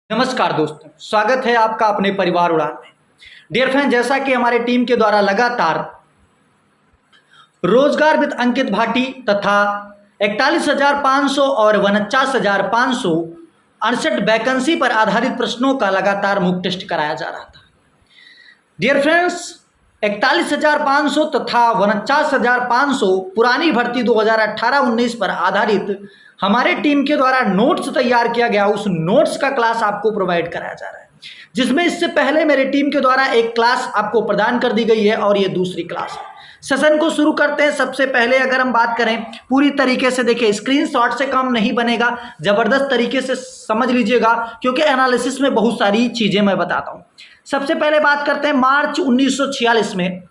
नमस्कार दोस्तों, स्वागत है आपका अपने परिवार उड़ान में। डियर फ्रेंड, जैसा कि हमारे टीम के द्वारा लगातार रोजगार विद अंकित भाटी तथा 41,500 और 49,568 वैकेंसी पर आधारित प्रश्नों का लगातार मॉक टेस्ट कराया जा रहा था। डियर फ्रेंड्स, 41,500 तथा 49,500 पुरानी भर्ती 2018-19 पर आधारित हमारे टीम के द्वारा नोट्स तैयार किया गया, उस नोट्स का क्लास आपको प्रोवाइड कराया जा रहा है, जिसमें इससे पहले मेरे टीम के द्वारा एक क्लास आपको प्रदान कर दी गई है और ये दूसरी क्लास है। सेशन को शुरू करते हैं। सबसे पहले अगर हम बात करें पूरी तरीके से, देखिए स्क्रीनशॉट से काम नहीं बनेगा, जबरदस्त तरीके से समझ लीजिएगा क्योंकि एनालिसिस में बहुत सारी चीजें मैं बताता हूं। सबसे पहले बात करते हैं मार्च 1946 में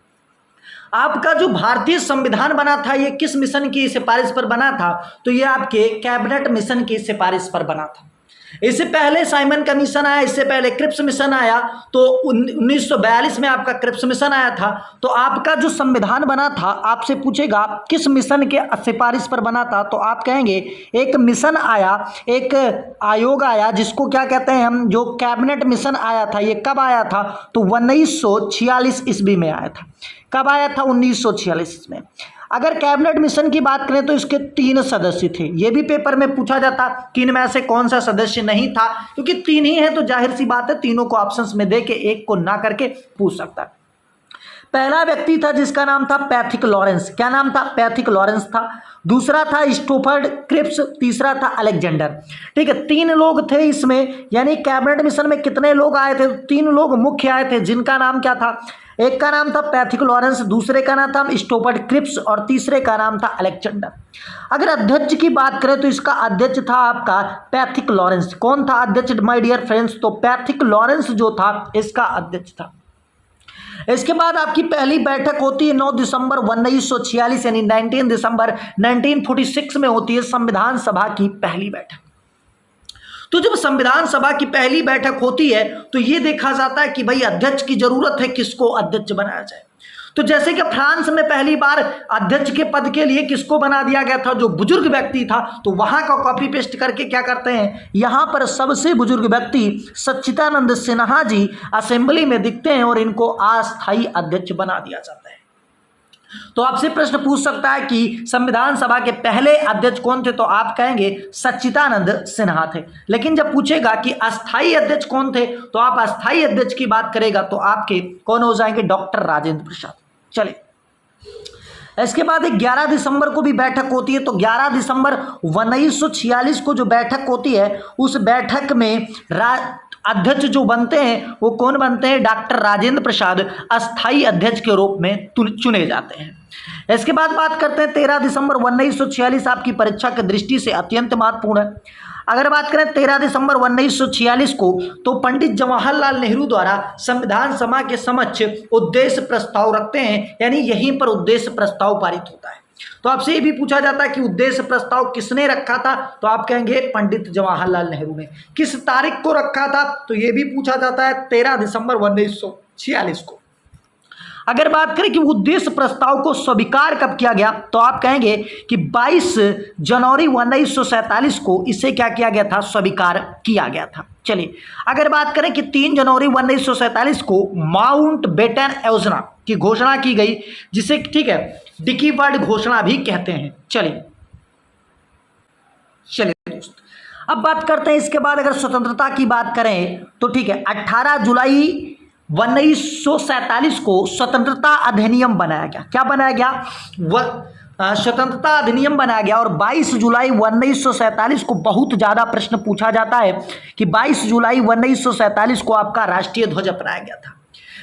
आपका जो भारतीय संविधान बना था, ये किस मिशन की सिफारिश पर बना था? तो ये आपके कैबिनेट मिशन की सिफारिश पर बना था। इससे पहले साइमन कमीशन आया, इससे पहले क्रिप्स मिशन आया, तो 1942 में आपका क्रिप्स मिशन आया था। तो आपका जो संविधान बना था, आपसे पूछेगा किस मिशन के सिफारिश पर बना था, तो आप कहेंगे एक मिशन आया, एक आयोग आया जिसको क्या कहते हैं हम, जो कैबिनेट मिशन आया था। ये कब आया था? तो 1946 ईस्वी में आया था। कब आया था? 1946 में। अगर कैबिनेट मिशन की बात करें तो इसके 3 सदस्य थे। ये भी पेपर में पूछा जाता कि इनमें से कौन सा सदस्य नहीं था, क्योंकि 3 ही है तो जाहिर सी बात है तीनों को ऑप्शंस में दे के एक को ना करके पूछ सकता है। पहला व्यक्ति था जिसका नाम था पैथिक लॉरेंस। क्या नाम था? पैथिक लॉरेंस था। दूसरा था स्टोफर्ड क्रिप्स, तीसरा था अलेक्जेंडर। ठीक है, 3 लोग थे इसमें। यानी कैबिनेट मिशन में कितने लोग आए थे? 3 लोग मुख्य आए थे, जिनका नाम क्या था? एक का नाम था पैथिक लॉरेंस, दूसरे का नाम था स्टोफर्ड क्रिप्स और तीसरे का नाम था अलेक्जेंडर। अगर अध्यक्ष की बात करें तो इसका अध्यक्ष था आपका पैथिक लॉरेंस। कौन था अध्यक्ष माय डियर फ्रेंड्स? तो पैथिक लॉरेंस जो था इसका अध्यक्ष था। इसके बाद आपकी पहली बैठक होती है 9 दिसंबर 1946, यानी 19 दिसंबर 1946 में होती है संविधान सभा की पहली बैठक। तो जब संविधान सभा की पहली बैठक होती है तो ये देखा जाता है कि भाई अध्यक्ष की जरूरत है, किसको अध्यक्ष बनाया जाए। तो जैसे कि फ्रांस में पहली बार अध्यक्ष के पद के लिए किसको बना दिया गया था? जो बुजुर्ग व्यक्ति था। तो वहां का कॉपी पेस्ट करके क्या करते हैं, यहां पर सबसे बुजुर्ग व्यक्ति सच्चिदानंद सिन्हा जी असेंबली में दिखते हैं और इनको अस्थायी अध्यक्ष बना दिया जाता है। तो आपसे प्रश्न पूछ सकता है कि संविधान सभा के पहले अध्यक्ष कौन थे? तो आप कहेंगे सच्चिदानंद सिन्हा थे। लेकिन जब पूछेगा कि अस्थायी अध्यक्ष कौन थे, तो आप अस्थायी अध्यक्ष की बात करेगा तो आपके कौन हो जाएंगे? डॉक्टर राजेंद्र प्रसाद। चलिए, इसके बाद 11 दिसंबर को भी बैठक होती है। तो 11 दिसंबर 1946 को जो बैठक होती है, उस बैठक में अध्यक्ष जो बनते हैं वो कौन बनते हैं? डॉक्टर राजेंद्र प्रसाद अस्थायी अध्यक्ष के रूप में चुने जाते हैं। इसके बाद बात करते हैं 13 दिसंबर 1946 आपकी परीक्षा की दृष्टि से अत्यंत महत्वपूर्ण है। अगर बात करें 13 दिसंबर 1946 को, तो पंडित जवाहरलाल नेहरू द्वारा संविधान सभा के समक्ष उद्देश्य प्रस्ताव रखते हैं, यानी यहीं पर उद्देश्य प्रस्ताव पारित होता है। तो आपसे ये भी पूछा जाता है कि उद्देश्य प्रस्ताव किसने रखा था? तो आप कहेंगे पंडित जवाहरलाल नेहरू ने। किस तारीख को रखा था? तो ये भी पूछा जाता है 13 दिसंबर 1946 को। अगर बात करें कि उद्देश्य प्रस्ताव को स्वीकार कब किया गया, तो आप कहेंगे कि 22 जनवरी 1947 को इसे क्या किया गया था? स्वीकार किया गया था। चलिए, अगर बात करें कि 3 जनवरी 1947 को माउंट बेटन योजना की घोषणा की गई, जिसे ठीक है डिकी वर्ड घोषणा भी कहते हैं। चलिए दोस्त, अब बात करते हैं इसके बाद अगर स्वतंत्रता की बात करें तो ठीक है, 18 जुलाई 1947 को स्वतंत्रता अधिनियम बनाया गया। क्या बनाया गया? स्वतंत्रता अधिनियम बनाया गया। और 22 जुलाई 1947 को बहुत ज़्यादा प्रश्न पूछा जाता है कि 22 जुलाई 1947 को आपका राष्ट्रीय ध्वज अपनाया गया था।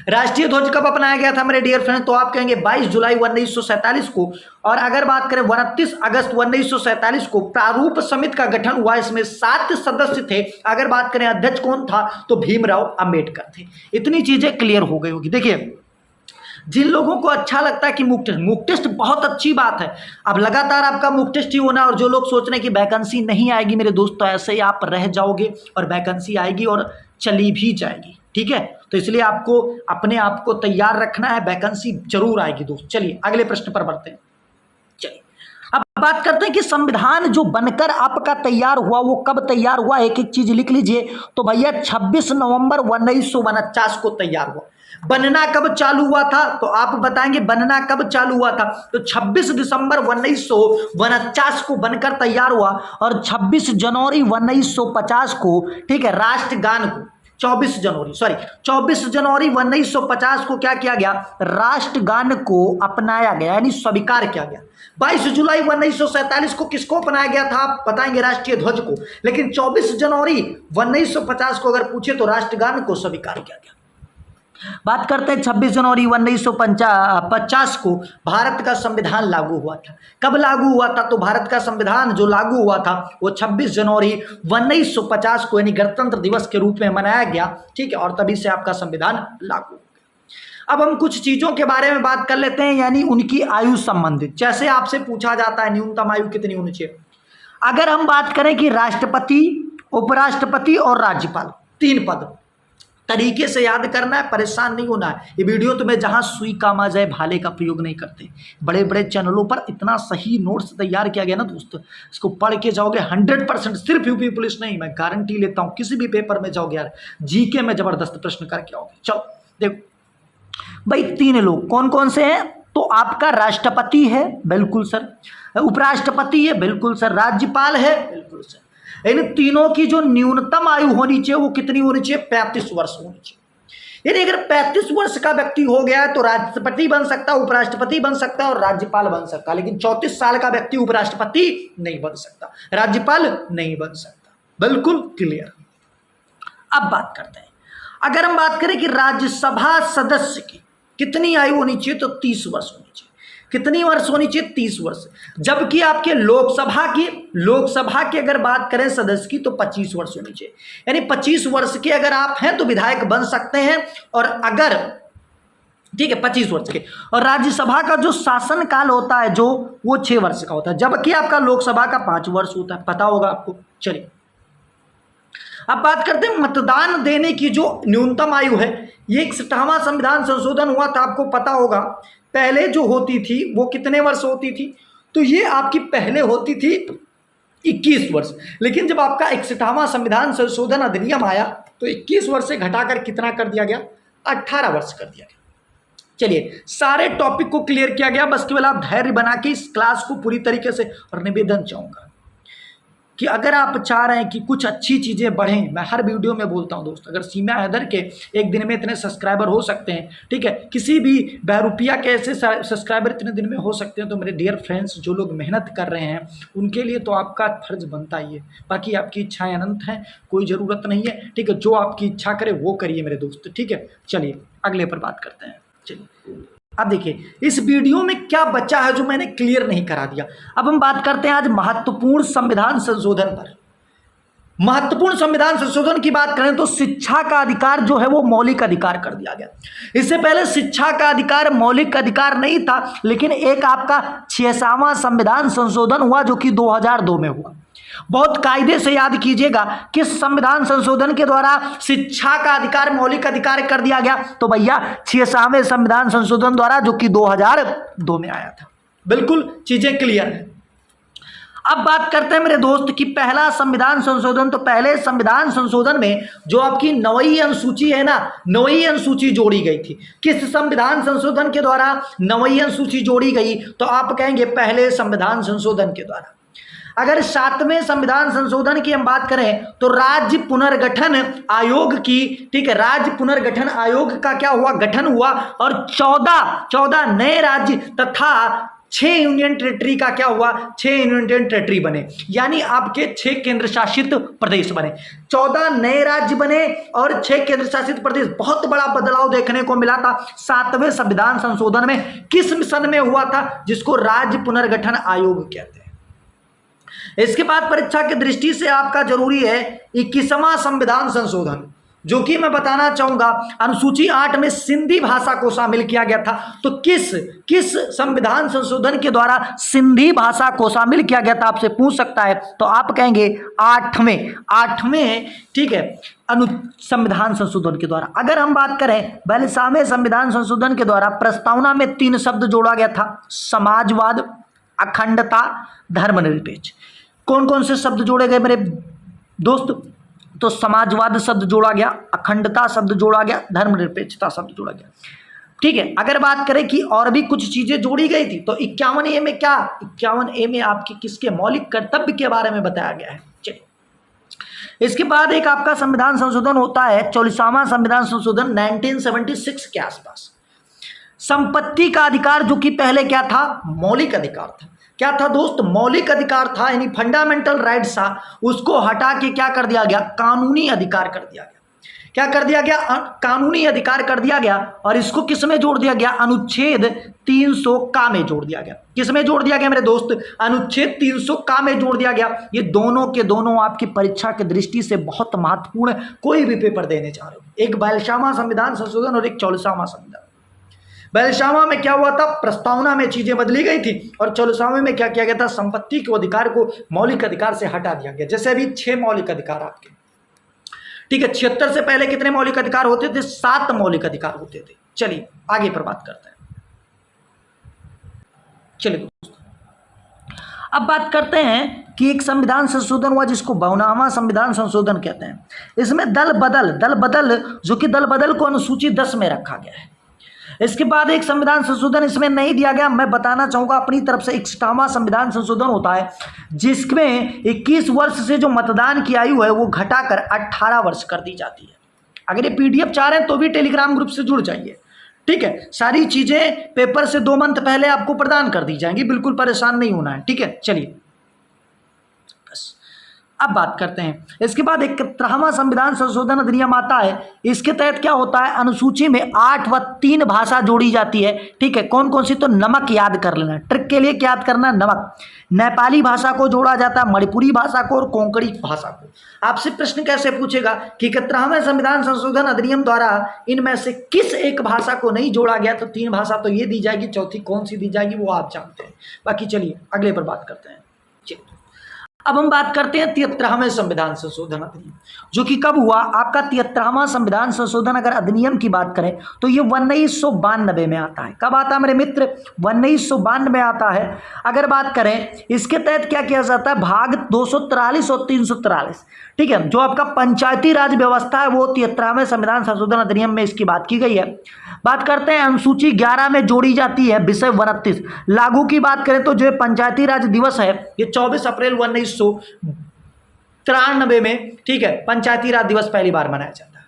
राष्ट्रीय ध्वज कब अपनाया गया था मेरे डियर फ्रेंड? तो आप कहेंगे 22 जुलाई 1947 को। और अगर बात करें 29 अगस्त 1947 को प्रारूप समिति का गठन हुआ, इसमें 7 सदस्य थे। अगर बात करें अध्यक्ष कौन था? तो भीमराव अंबेडकर थे। इतनी चीजें क्लियर हो गई होगी। देखिए, जिन लोगों को अच्छा लगता है कि मॉक टेस्ट बहुत अच्छी बात है, अब लगातार आपका मॉक टेस्ट ही होना, और जो लोग सोच रहे हैं कि वैकेंसी नहीं आएगी मेरे दोस्त, तो ऐसे ही आप रह जाओगे और वैकेंसी आएगी और चली भी जाएगी। ठीक है, तो इसलिए आपको अपने आप को तैयार रखना है, वैकेंसी जरूर आएगी दोस्त। चलिए अगले प्रश्न पर बढ़ते हैं। चलिए, बात करते हैं कि संविधान जो बनकर आपका तैयार हुआ वो कब तैयार हुआ, एक एक चीज लिख लीजिए। तो भैया 26 नवंबर 1949 को तैयार हुआ। बनना कब चालू हुआ था, तो आप बताएंगे बनना कब चालू हुआ था। तो 26 दिसंबर 1949 को बनकर तैयार हुआ और 26 जनवरी 1950 को, ठीक है, राष्ट्रगान को 24 जनवरी 1950 को क्या किया गया, राष्ट्रगान को अपनाया गया, यानी स्वीकार किया गया। 22 जुलाई 1947 को किसको अपनाया गया था, आप बताएंगे राष्ट्रीय ध्वज को। लेकिन 24 जनवरी 1950 को अगर पूछे तो राष्ट्रगान को स्वीकार किया गया। बात करते हैं 26 जनवरी 1950 को भारत का संविधान लागू हुआ था। कब लागू हुआ था, तो भारत का संविधान जो लागू हुआ था वो 26 जनवरी 1950 को, यानी गणतंत्र दिवस के रूप में मनाया गया, ठीक है, और तभी से आपका संविधान लागू हो गया। अब हम कुछ चीज़ों के बारे में बात कर लेते हैं, यानी उनकी आयु संबंधित। जैसे आपसे पूछा जाता है न्यूनतम आयु कितनी होनी चाहिए। अगर हम बात करें कि राष्ट्रपति, उपराष्ट्रपति और राज्यपाल, 3 पद तरीके से याद करना है, परेशान नहीं होना है। ये वीडियो तो मैं जहां सुई काम आ जाए भाले का प्रयोग नहीं करते। बड़े बड़े चैनलों पर इतना सही नोट्स तैयार किया गया ना दोस्त, इसको पढ़ के जाओगे 100%। सिर्फ यूपी पुलिस नहीं, मैं गारंटी लेता हूँ किसी भी पेपर में जाओगे यार, जीके में जबरदस्त प्रश्न करके आओगे। चलो देखो भाई, 3 लोग कौन कौन से हैं, तो आपका राष्ट्रपति है, बिल्कुल सर, उपराष्ट्रपति है, बिल्कुल सर, राज्यपाल है, बिल्कुल सर। इन तीनों की जो न्यूनतम आयु होनी चाहिए वो कितनी होनी चाहिए, 35 वर्ष होनी चाहिए। यानी अगर 35 वर्ष का व्यक्ति हो गया है तो राष्ट्रपति बन सकता है, उपराष्ट्रपति बन सकता है और राज्यपाल बन सकता है। लेकिन 34 साल का व्यक्ति उपराष्ट्रपति नहीं बन सकता, राज्यपाल नहीं बन सकता। बिल्कुल क्लियर। अब बात करते हैं, अगर हम बात करें कि राज्यसभा सदस्य की कितनी आयु होनी चाहिए, तो 30 वर्ष होनी चाहिए। कितनी वर्ष होनी चाहिए, 30 वर्ष। जबकि आपके लोकसभा की अगर बात करें सदस्य की, तो 25 वर्ष होनी चाहिए। यानी 25 वर्ष के अगर आप हैं तो विधायक बन सकते हैं, और अगर, ठीक है, 25 वर्ष के। और राज्यसभा का जो शासन काल होता है जो, वो 6 वर्ष का होता है, जबकि आपका लोकसभा का 5 वर्ष होता है। पता होगा आपको। चलिए अब बात करते हैं मतदान देने की जो न्यूनतम आयु है। ये 61वां संविधान संशोधन हुआ था, आपको पता होगा। पहले जो होती थी वो कितने वर्ष होती थी, तो ये आपकी पहले होती थी 21 वर्ष। लेकिन जब आपका 61वां संविधान संशोधन अधिनियम आया तो 21 वर्ष से घटाकर कितना कर दिया गया, 18 वर्ष कर दिया गया। चलिए सारे टॉपिक को क्लियर किया गया। बस केवल आप धैर्य बना के इस क्लास को पूरी तरीके से, और निवेदन चाहूँगा कि अगर आप चाह रहे हैं कि कुछ अच्छी चीज़ें बढ़ें, मैं हर वीडियो में बोलता हूं दोस्त, अगर सीमा हैदर के एक दिन में इतने सब्सक्राइबर हो सकते हैं, ठीक है, किसी भी बहरूपिया के ऐसे सब्सक्राइबर इतने दिन में हो सकते हैं, तो मेरे डियर फ्रेंड्स जो लोग मेहनत कर रहे हैं उनके लिए तो आपका फर्ज बनता ही है। बाकी आपकी इच्छाएं अनंत हैं, कोई ज़रूरत नहीं है, ठीक है, जो आपकी इच्छा करे वो करिए मेरे दोस्त, ठीक है। चलिए अगले पर बात करते हैं। चलिए अब देखिए इस वीडियो में क्या बचा है जो मैंने क्लियर नहीं करा दिया। अब हम बात करते हैं आज महत्वपूर्ण संविधान संशोधन पर। महत्वपूर्ण संविधान संशोधन की बात करें तो शिक्षा का अधिकार जो है वो मौलिक अधिकार कर दिया गया। इससे पहले शिक्षा का अधिकार मौलिक अधिकार नहीं था, लेकिन एक आपका 66वां संविधान संशोधन हुआ जो कि 2002 में हुआ। बहुत कायदे से याद कीजिएगा किस संविधान संशोधन के द्वारा शिक्षा का अधिकार मौलिक अधिकार कर दिया गया, तो भैया 66वें संविधान संशोधन द्वारा जो कि 2002 में आया था। बिल्कुल चीजें क्लियर है। अब बात करते हैं मेरे दोस्त कि पहला संविधान संशोधन, तो पहले संविधान संशोधन में जो आपकी 9वीं अनुसूची है ना, 9वीं अनुसूची जोड़ी गई थी। किस संविधान संशोधन के द्वारा 9वीं अनुसूची जोड़ी गई, तो आप कहेंगे पहले संविधान संशोधन के द्वारा। अगर 7वें संविधान संशोधन की हम बात करें तो राज्य पुनर्गठन आयोग की, ठीक है, राज्य पुनर्गठन आयोग का क्या हुआ, गठन हुआ, और 14 नए राज्य तथा 6 यूनियन टेरिटरी का क्या हुआ, 6 यूनियन टेरिटरी बने, यानी आपके 6 केंद्र शासित प्रदेश बने। 14 नए राज्य बने और 6 केंद्र शासित प्रदेश। बहुत बड़ा बदलाव देखने को मिला था 7वें संविधान संशोधन में। किस सन में हुआ था, जिसको राज्य पुनर्गठन आयोग कहते हैं। इसके बाद परीक्षा की दृष्टि से आपका जरूरी है 21वां संविधान संशोधन, जो कि मैं बताना चाहूंगा अनुसूची 8 में सिंधी भाषा को शामिल किया गया था। तो किस संविधान संशोधन के द्वारा सिंधी भाषा को शामिल किया गया था, आपसे पूछ सकता है, तो आप कहेंगे 8वें, ठीक है, संविधान संशोधन के द्वारा। अगर हम बात करें 42वें संविधान संशोधन के द्वारा प्रस्तावना में 3 शब्द जोड़ा गया था, समाजवाद, अखंडता, धर्मनिरपेक्ष। कौन कौन से शब्द जोड़े गए मेरे दोस्त? तो समाजवाद शब्द जोड़ा गया, अखंडता शब्द जोड़ा गया, धर्मनिरपेक्षता शब्द जोड़ा गया। ठीक है, अगर बात करें कि और भी कुछ चीजें जोड़ी गई थी तो 51A में क्या, 51A में आपके किसके मौलिक कर्तव्य के बारे में बताया गया है। चलिए, इसके बाद एक आपका संविधान संशोधन होता है 44वां संविधान संशोधन 1976 के आसपास। संपत्ति का अधिकार, जो कि पहले क्या था, मौलिक अधिकार था। क्या था दोस्त? मौलिक अधिकार था, यानी फंडामेंटल राइट्स था, उसको हटा के क्या कर दिया गया, कानूनी अधिकार कर दिया गया। क्या कर दिया गया? कानूनी अधिकार कर दिया गया। और इसको किस में जोड़ दिया गया? अनुच्छेद 300 का में जोड़ दिया गया। किस में जोड़ दिया गया मेरे दोस्त? अनुच्छेद 300 का में जोड़ दिया गया। ये दोनों के दोनों आपकी परीक्षा की दृष्टि से बहुत महत्वपूर्ण है, कोई भी पेपर देने जा रहे हो। एक 42वां संविधान संशोधन और एक 44वां संविधान। 42वां में क्या हुआ था? प्रस्तावना में चीजें बदली गई थी, और 44वां में क्या किया गया था? संपत्ति के अधिकार को मौलिक अधिकार से हटा दिया गया। जैसे अभी 6 मौलिक अधिकार आपके, ठीक है, 76 से पहले कितने मौलिक अधिकार होते थे? 7 मौलिक अधिकार होते थे। चलिए आगे पर बात करते हैं। चलिए दोस्तों, अब बात करते हैं कि एक संविधान संशोधन हुआ जिसको 52वां संविधान संशोधन कहते हैं। इसमें दल बदल जो कि दल बदल को अनुसूची 10 में रखा गया है। इसके बाद एक संविधान संशोधन इसमें नहीं दिया गया, मैं बताना चाहूंगा अपनी तरफ से, 61वां संविधान संशोधन होता है जिसमें 21 वर्ष से जो मतदान की आयु है वो घटाकर 18 वर्ष कर दी जाती है। अगर ये PDF चाह रहे हैं तो भी टेलीग्राम ग्रुप से जुड़ जाइए। ठीक है, सारी चीजें पेपर से 2 मंथ पहले आपको प्रदान कर दी जाएंगी, बिल्कुल परेशान नहीं होना है। ठीक है, चलिए अब बात करते हैं। इसके बाद 71वां संविधान संशोधन अधिनियम आता है। इसके तहत क्या होता है? अनुसूची में 8 व 3 भाषा जोड़ी जाती है। ठीक है, कौन कौन सी? तो नमक याद कर लेना, ट्रिक के लिए क्या याद करना? नमक। नेपाली भाषा को जोड़ा जाता है, मणिपुरी भाषा को और कोंकणी भाषा को। आपसे प्रश्न कैसे पूछेगा कि 71वें संविधान संशोधन अधिनियम द्वारा इनमें से किस एक भाषा को नहीं जोड़ा गया? तो 3 भाषा तो ये दी जाएगी, चौथी कौन सी दी जाएगी वो आप जानते हैं। बाकी चलिए अगले पर बात करते हैं। अब हम बात करते हैं 73वें संविधान संशोधन अधिनियम, जो कि कब हुआ? आपका 73वां संविधान संशोधन अगर अधिनियम की बात करें तो ये 1992 में आता है। कब आता है मेरे मित्र? 1992 में आता है। अगर बात करें इसके तहत क्या किया जाता है? भाग 243 और 343, ठीक है, जो आपका पंचायती राज व्यवस्था है वो 73वें संविधान संशोधन अधिनियम में इसकी बात की गई है। बात करते हैं अनुसूची 11 में जोड़ी जाती है विषय 29। लागू की बात करें तो जो पंचायती राज दिवस है ये 24 अप्रैल 1993 में, ठीक है, पंचायती राज दिवस पहली बार मनाया जाता है।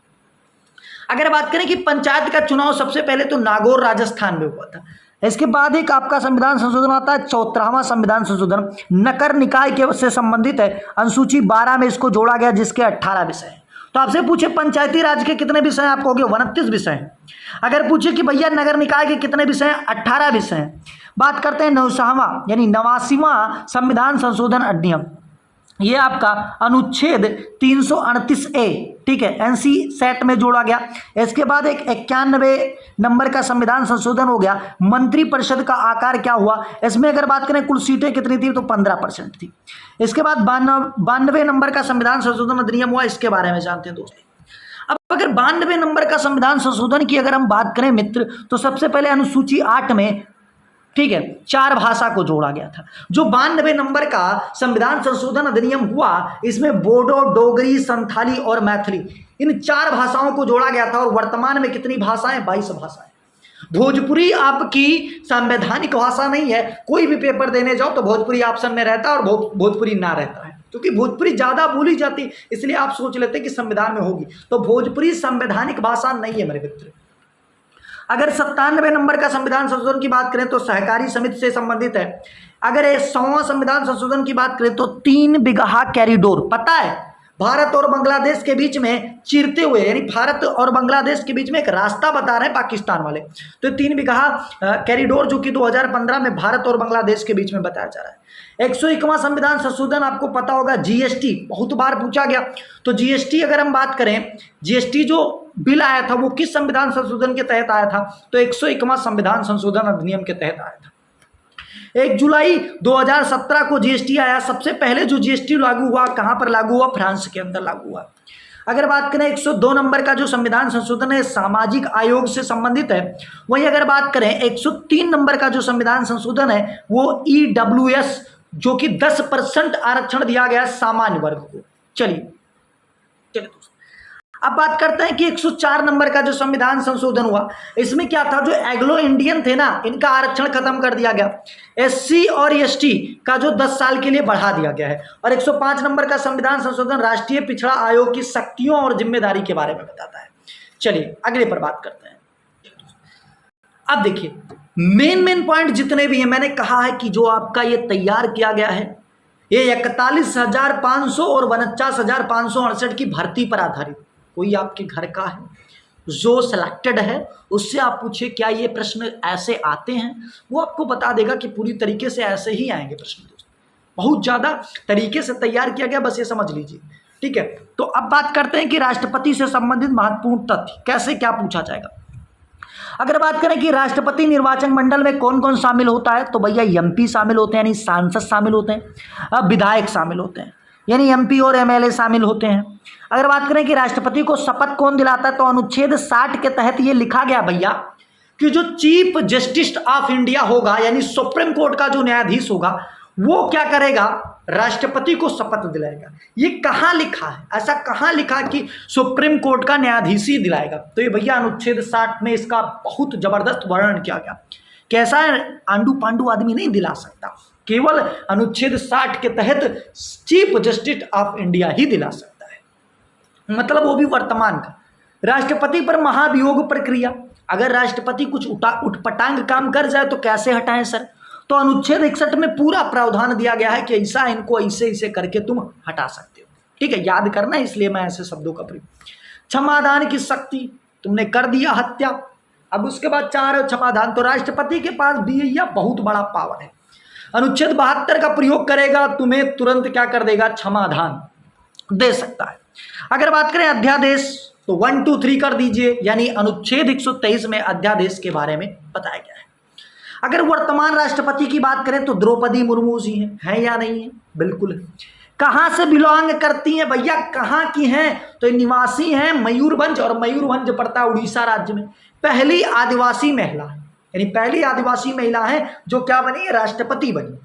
अगर बात करें कि पंचायत का चुनाव सबसे पहले तो नागौर राजस्थान में हुआ था। इसके बाद एक आपका संविधान संशोधन आता है 74वां संविधान संशोधन, नगर निकाय के से संबंधित है। अनुसूची 12 में इसको जोड़ा गया जिसके 18 विषय हैं। तो आपसे पूछे पंचायती राज के कितने विषय हैं? आप कहोगे 29 विषय हैं। अगर पूछे कि भैया नगर निकाय के कितने विषय हैं? 18 विषय हैं। बात करते हैं 89वां यानी 89वां संविधान संशोधन अधिनियम, ये आपका अनुच्छेद 338A, ठीक है, NC सेट में जोड़ा गया। इसके बाद एक 91 नंबर का संविधान संशोधन हो गया। मंत्रिपरिषद का आकार क्या हुआ? इसमें अगर बात करें कुल सीटें कितनी थी तो 15% थी। इसके बाद 92 नंबर का संविधान संशोधन अधिनियम हुआ, इसके बारे में जानते हैं दोस्तों। अब अगर 92 नंबर का संविधान संशोधन की अगर हम बात करें मित्र, तो सबसे पहले अनुसूची 8 में, ठीक है, 4 भाषा को जोड़ा गया था। जो 92 नंबर का संविधान संशोधन अधिनियम हुआ इसमें बोडो, डोगरी, संथाली और मैथिली, इन 4 भाषाओं को जोड़ा गया था। और वर्तमान में कितनी भाषाएं? 22 भाषाएं। भोजपुरी आपकी संवैधानिक भाषा नहीं है। कोई भी पेपर देने जाओ तो भोजपुरी ऑप्शन में रहता है और भोजपुरी ना रहता है, क्योंकि भोजपुरी ज़्यादा बोली जाती, इसलिए आप सोच लेते कि संविधान में होगी। तो भोजपुरी संवैधानिक भाषा नहीं है मेरे मित्र। अगर 97 नंबर का संविधान संशोधन की बात करें तो सहकारी समिति से संबंधित है। अगर 100वां संविधान संशोधन की बात करें तो 3 बिगहा कैरिडोर, पता है भारत और बांग्लादेश के बीच में चिरते हुए, यानी भारत और बांग्लादेश के बीच में एक रास्ता बता रहे हैं पाकिस्तान वाले। तो 3 बिगहा कैरिडोर जो कि 2015 में भारत और बांग्लादेश के बीच में बताया जा रहा है। 101वां संविधान संशोधन आपको पता होगा, GST बहुत बार पूछा गया। तो GST अगर हम बात करें, GST जो बिल आया था वो किस संविधान संशोधन के तहत आया था? तो 101वां संविधान संशोधन अधिनियम के तहत आया था। 1 जुलाई 2017 को GST आया। सबसे पहले जो GST लागू हुआ कहाँ पर लागू हुआ? फ्रांस के अंदर लागू हुआ। अगर बात करें 102 नंबर का जो संविधान संशोधन है सामाजिक आयोग से संबंधित है। वहीं अगर बात करें 103 नंबर का जो संविधान संशोधन है वो EWS जो कि 10% आरक्षण दिया गया सामान्य वर्ग को। चलिए दोस्तों, अब बात करते हैं कि 104 नंबर का जो संविधान संशोधन हुआ इसमें क्या था, जो एग्लो इंडियन थे ना इनका आरक्षण खत्म कर दिया गया। SC और ST का जो 10 साल के लिए बढ़ा दिया गया है। और 105 नंबर का संविधान संशोधन राष्ट्रीय पिछड़ा आयोग की शक्तियों और जिम्मेदारी के बारे में बताता है। चलिए अगले पर बात करते हैं। अब देखिए मेन पॉइंट जितने भी हैं, मैंने कहा है कि जो आपका ये तैयार किया गया है ये 41,500 और 49,568 की भर्ती पर आधारित, कोई आपके घर का है जो सिलेक्टेड है उससे आप पूछे क्या ये प्रश्न ऐसे आते हैं, वो आपको बता देगा कि पूरी तरीके से ऐसे ही आएंगे प्रश्न। दोस्तों बहुत ज़्यादा तरीके से तैयार किया गया, बस ये समझ लीजिए। ठीक है, तो अब बात करते हैं कि राष्ट्रपति से संबंधित महत्वपूर्ण तथ्य कैसे क्या पूछा जाएगा। अगर बात करें कि राष्ट्रपति निर्वाचन मंडल में कौन कौन शामिल होता है, तो भैया MP शामिल होते हैं यानी सांसद शामिल होते हैं, विधायक शामिल होते हैं यानी MP और MLA शामिल होते हैं। अगर बात करें कि राष्ट्रपति को शपथ कौन दिलाता है, तो अनुच्छेद 60 के तहत ये लिखा गया भैया कि जो चीफ जस्टिस ऑफ इंडिया होगा यानी सुप्रीम कोर्ट का जो न्यायाधीश होगा वो क्या करेगा, राष्ट्रपति को शपथ दिलाएगा। ये कहाँ लिखा है, ऐसा कहाँ लिखा कि सुप्रीम कोर्ट का न्यायाधीश ही दिलाएगा, तो ये भैया अनुच्छेद 60 में इसका बहुत जबरदस्त वर्णन किया गया। कैसा है, आंडू पांडू आदमी नहीं दिला सकता, केवल अनुच्छेद 60 के तहत चीफ जस्टिस ऑफ इंडिया ही दिला सकता है, मतलब वो भी वर्तमान का। राष्ट्रपति पर महाभियोग प्रक्रिया, अगर राष्ट्रपति कुछ उटपटांग काम कर जाए तो कैसे हटाएं सर, तो अनुच्छेद 61 में पूरा प्रावधान दिया गया है कि ऐसा इनको ऐसे करके तुम हटा सकते हो। ठीक है, याद करना, इसलिए मैं ऐसे शब्दों का प्रयोग। क्षमादान की शक्ति, तुमने कर दिया हत्या, अब उसके बाद 4 क्षमादान, तो राष्ट्रपति के पास भी यह बहुत बड़ा पावर है। अनुच्छेद 72 का प्रयोग करेगा, तुम्हें तुरंत क्या कर देगा, क्षमादान दे सकता है। अगर बात करें अध्यादेश, तो 1 2 3 कर दीजिए, यानी अनुच्छेद 123 में अध्यादेश के बारे में बताया गया है। अगर वर्तमान राष्ट्रपति की बात करें तो द्रौपदी मुर्मू जी हैं या नहीं है, बिल्कुल है। कहाँ से बिलोंग करती हैं भैया, कहाँ की हैं, तो निवासी हैं मयूरभंज, और मयूरभंज पड़ता है उड़ीसा राज्य में। पहली आदिवासी महिला है, यानी पहली आदिवासी महिला है जो क्या बनी, राष्ट्रपति बनी।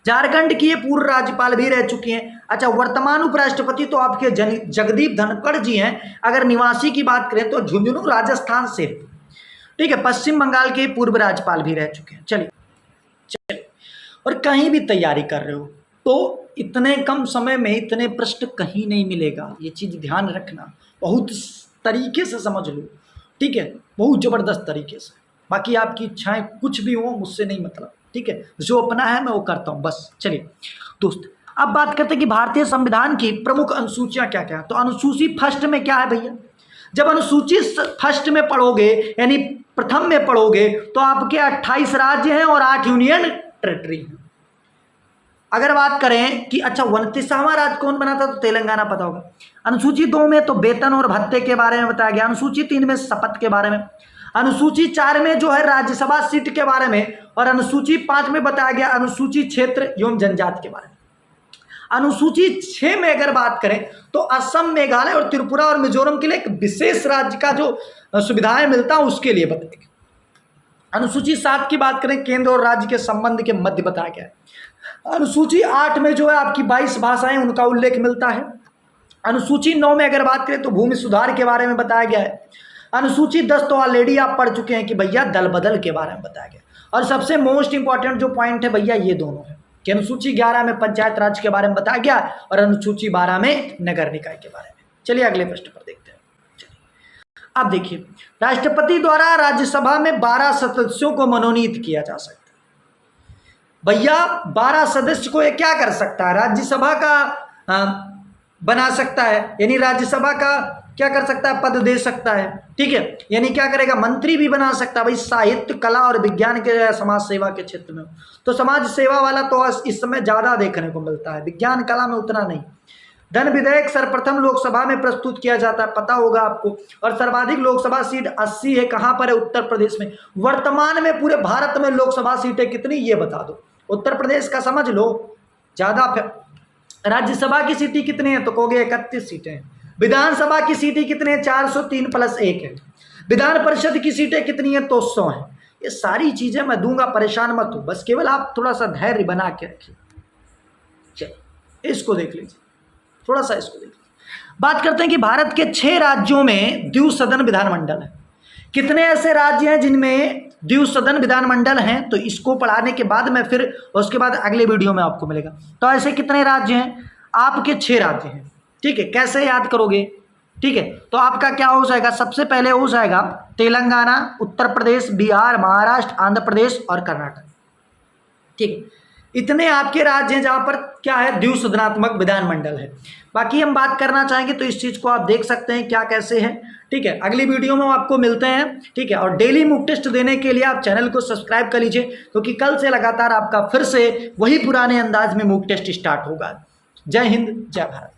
झारखंड की ये पूर्व राज्यपाल भी रह चुकी हैं। अच्छा, वर्तमान उपराष्ट्रपति तो आपके जगदीप धनखड़ जी हैं। अगर निवासी की बात करें तो झुंझुनू राजस्थान से, ठीक है, पश्चिम बंगाल के पूर्व राज्यपाल भी रह चुके हैं। चलिए, और कहीं भी तैयारी कर रहे हो तो इतने कम समय में इतने प्रश्न कहीं नहीं मिलेगा, ये चीज़ ध्यान रखना, बहुत तरीके से समझ लो। ठीक है, बहुत ज़बरदस्त तरीके से। बाकी आपकी इच्छाएं कुछ भी हो, मुझसे नहीं मतलब। ठीक है, जो अपना है मैं वो करता हूँ बस। चलिए दोस्त, अब बात करते हैं कि भारतीय संविधान की प्रमुख अनुसूचियाँ क्या क्या है। तो अनुसूची फर्स्ट में क्या है भैया, जब अनुसूची फर्स्ट में पढ़ोगे यानी प्रथम में पढ़ोगे तो आपके 28 राज्य हैं और 8 यूनियन टेरिटरी हैं। अगर बात करें कि अच्छा 29वां राज्य कौन बना था, तो तेलंगाना पता होगा। अनुसूची 2 में तो वेतन और भत्ते के बारे में बताया गया। अनुसूची 3 में शपथ के बारे में। अनुसूची 4 में जो है राज्यसभा सीट के बारे में, और अनुसूची 5 में बताया गया अनुसूची क्षेत्र एवं जनजाति के बारे में। अनुसूची 6 में अगर बात करें तो असम, मेघालय और त्रिपुरा और मिजोरम के लिए एक विशेष राज्य का जो सुविधाएं मिलता है उसके लिए बताएगा। अनुसूची 7 की बात करें, केंद्र और राज्य के संबंध के मध्य बताया गया है। अनुसूची 8 में जो है आपकी 22 भाषाएं, उनका उल्लेख मिलता है। अनुसूची 9 में अगर बात करें तो भूमि सुधार के बारे में बताया गया है। अनुसूची 10 तो ऑलरेडी आप पढ़ चुके हैं कि भैया दल बदल के बारे में बताया गया। और सबसे मोस्ट इंपॉर्टेंट जो पॉइंट है भैया ये दोनों है कि अनुसूची 11 में पंचायत राज के बारे में बताया गया और अनुसूची 12 में नगर निकाय के बारे में। चलिए अगले प्रश्न पर देखते हैं। चलिए अब देखिए, राष्ट्रपति द्वारा राज्यसभा में 12 सदस्यों को मनोनीत किया जा सकता है। भैया 12 सदस्य को ये क्या कर सकता है, राज्यसभा का बना सकता है, यानी राज्यसभा का क्या कर सकता है, पद दे सकता है। ठीक है, यानी क्या करेगा, मंत्री भी बना सकता है। भाई साहित्य, कला और विज्ञान के, समाज सेवा के क्षेत्र में तो समाज सेवा वाला तो इस समय ज़्यादा देखने को मिलता है, विज्ञान कला में उतना नहीं। धन विधेयक सर्वप्रथम लोकसभा में प्रस्तुत किया जाता है, पता होगा आपको। और सर्वाधिक लोकसभा सीट 80 है, कहाँ पर है, उत्तर प्रदेश में। वर्तमान में पूरे भारत में लोकसभा सीटें कितनी ये बता दो, उत्तर प्रदेश का समझ लो ज़्यादा। राज्यसभा की सीटें कितनी हैं, तो कहोगे 31 सीटें हैं। विधानसभा की सीटें कितने हैं? 403 + 1 है। विधान परिषद की सीटें कितनी है? तो 100 हैं। ये सारी चीजें मैं दूंगा, परेशान मत हो, बस केवल आप थोड़ा सा धैर्य बना के रखिए। चलिए इसको देख लीजिए, थोड़ा सा इसको देख लीजिए। बात करते हैं कि भारत के 6 राज्यों में द्विसदन विधानमंडल है। कितने ऐसे राज्य हैं जिनमें द्विसदन विधानमंडल हैं? तो इसको पढ़ाने के बाद मैं फिर उसके बाद अगले वीडियो में आपको मिलेगा। तो ऐसे कितने राज्य हैं? आपके 6 राज्य हैं। ठीक है, कैसे याद करोगे? ठीक है, तो आपका क्या हो जाएगा? सबसे पहले हो जाएगा तेलंगाना, उत्तर प्रदेश, बिहार, महाराष्ट्र, आंध्र प्रदेश और कर्नाटक। ठीक है, इतने आपके राज्य हैं जहां पर क्या है? द्विसदनात्मक विधानमंडल है। बाकी हम बात करना चाहेंगे तो इस चीज को आप देख सकते हैं क्या कैसे है। ठीक है, अगली वीडियो में आपको मिलते हैं। ठीक है, और डेली मॉक टेस्ट देने के लिए आप चैनल को सब्सक्राइब कर लीजिए, क्योंकि कल से लगातार आपका फिर से वही पुराने अंदाज में मॉक टेस्ट स्टार्ट होगा। जय हिंद, जय भारत।